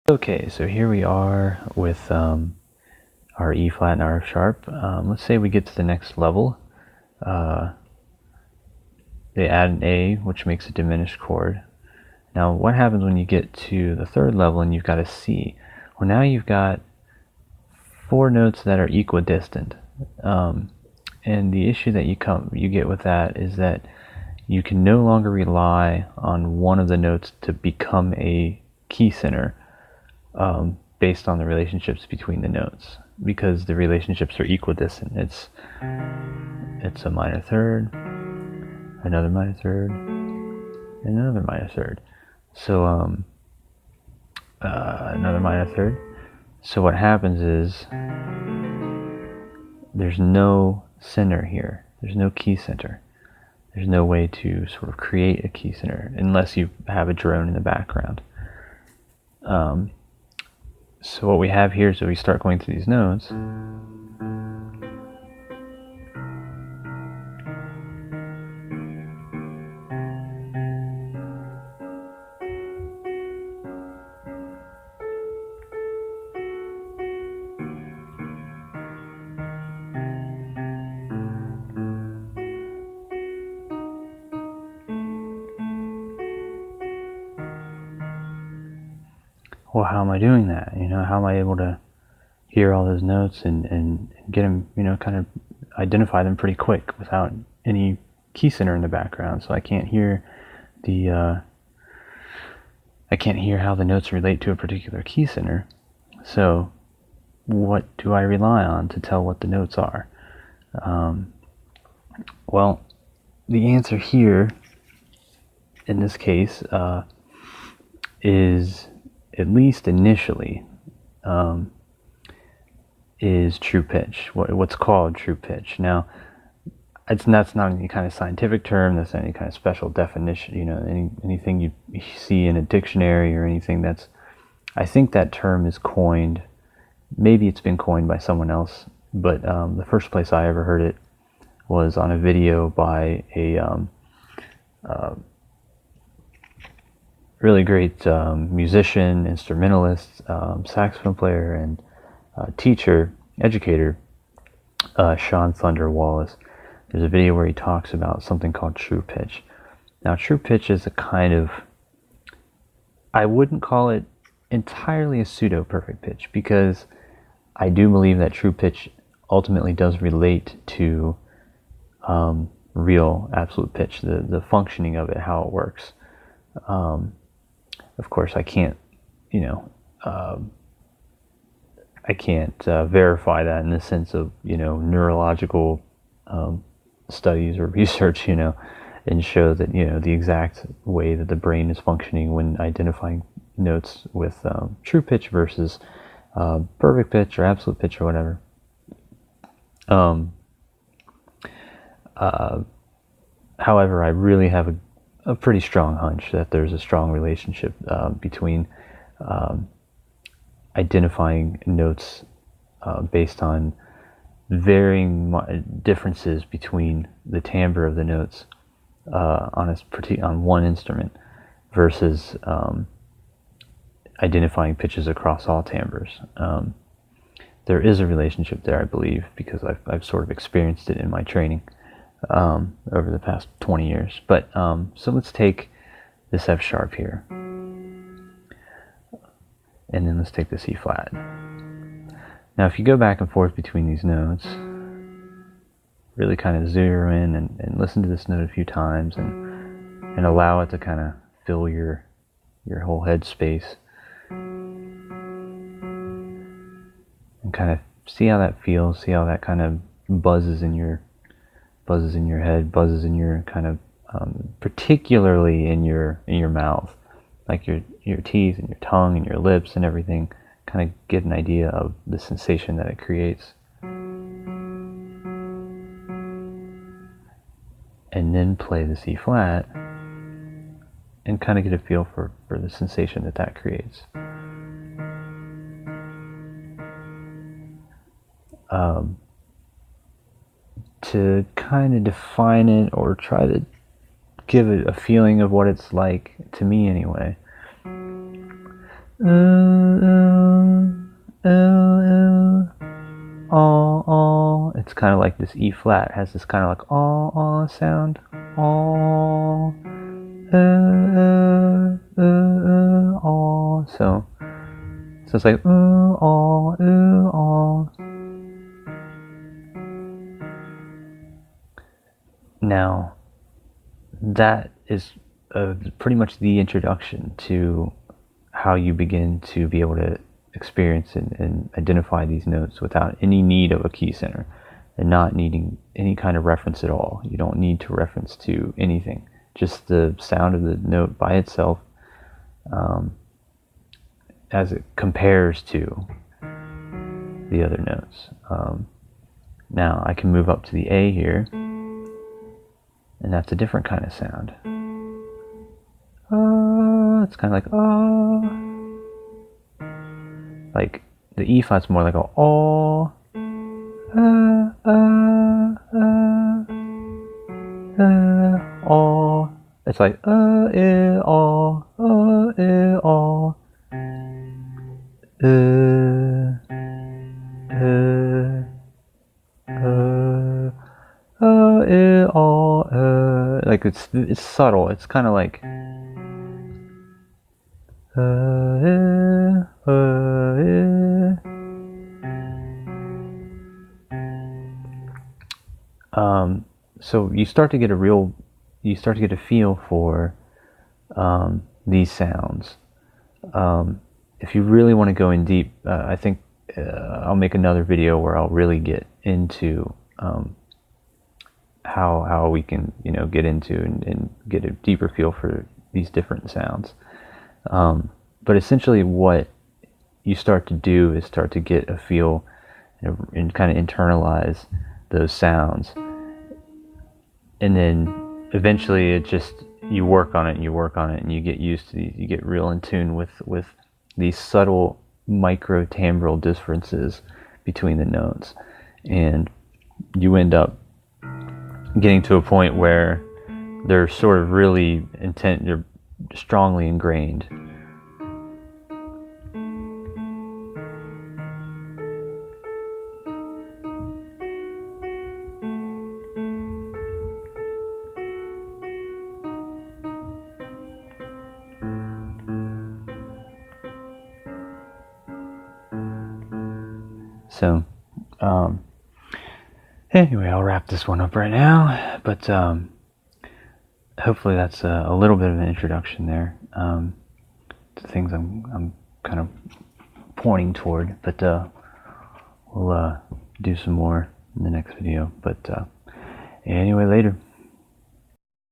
Okay, so here we are with our E flat and our F sharp. Let's say we get to the next level. They add an A, which makes a diminished chord. Now, what happens when you get to the third level and you've got a C? Well, now you've got 4 notes that are equidistant. And the issue that you get with that is that you can no longer rely on one of the notes to become a key center based on the relationships between the notes, because the relationships are equidistant. It's a minor third, another minor third, and another minor third. So another minor third. So what happens is there's no center here. There's no key center. There's no way to sort of create a key center unless you have a drone in the background. So what we have here is that we start going through these notes. Well, how am I doing that? How am I able to hear all those notes and get them, kind of identify them pretty quick without any key center in the background? So I can't hear how the notes relate to a particular key center. So what do I rely on to tell what the notes are? Well, the answer here in this case is, at least initially, is true pitch, what's called true pitch. Now, that's not any kind of scientific term, that's not any kind of special definition, anything you see in a dictionary or anything. I think that term is coined, maybe it's been coined by someone else, but the first place I ever heard it was on a video by a really great musician, instrumentalist, saxophone player, and educator, Sean Thunder Wallace. There's a video where he talks about something called true pitch. Now, true pitch is a kind of, I wouldn't call it entirely a pseudo-perfect pitch, because I do believe that true pitch ultimately does relate to real absolute pitch, the functioning of it, how it works. Of course, I can't, verify that in the sense of, neurological studies or research, and show that, the exact way that the brain is functioning when identifying notes with true pitch versus perfect pitch or absolute pitch or whatever. However, I really have a pretty strong hunch that there's a strong relationship between identifying notes based on varying differences between the timbre of the notes on one instrument versus identifying pitches across all timbres. There is a relationship there, I believe, because I've sort of experienced it in my training over the past 20 years. But so let's take this F sharp here, and then let's take this E flat. Now, if you go back and forth between these notes, really kind of zero in and listen to this note a few times and allow it to kind of fill your whole head space, and kind of see how that feels, see how that kind of buzzes in your head, buzzes in your kind of particularly in your mouth, like your teeth and your tongue and your lips and everything. Kind of get an idea of the sensation that it creates, and then play the C flat and kind of get a feel for the sensation that creates. To kind of define it or try to give it a feeling of what it's like, to me anyway, kind of like this E flat has this kind of like ah sound. Ah, ah. So it's like ah, ah. Now that is pretty much the introduction to how you begin to be able to experience and identify these notes without any need of a key center and not needing any kind of reference at all. You don't need to reference to anything, just the sound of the note by itself as it compares to the other notes. Now I can move up to the A here, and that's a different kind of sound. It's kind of like like the E flat's more like a oh, oh. It's like oh, oh, like it's subtle. It's kind of like so you start to get a feel for these sounds. If you really want to go in deep, I think I'll make another video where I'll really get into how we can get into and get a deeper feel for these different sounds. But essentially what you start to do is start to get a feel and kind of internalize those sounds, and then eventually it just you work on it and you get used to these, you get real in tune with these subtle micro timbral differences between the notes, and you end up getting to a point where they're sort of really they're strongly ingrained. So anyway, I'll wrap this one up right now, but hopefully that's a little bit of an introduction there to things I'm kind of pointing toward, but we'll do some more in the next video. But anyway, later.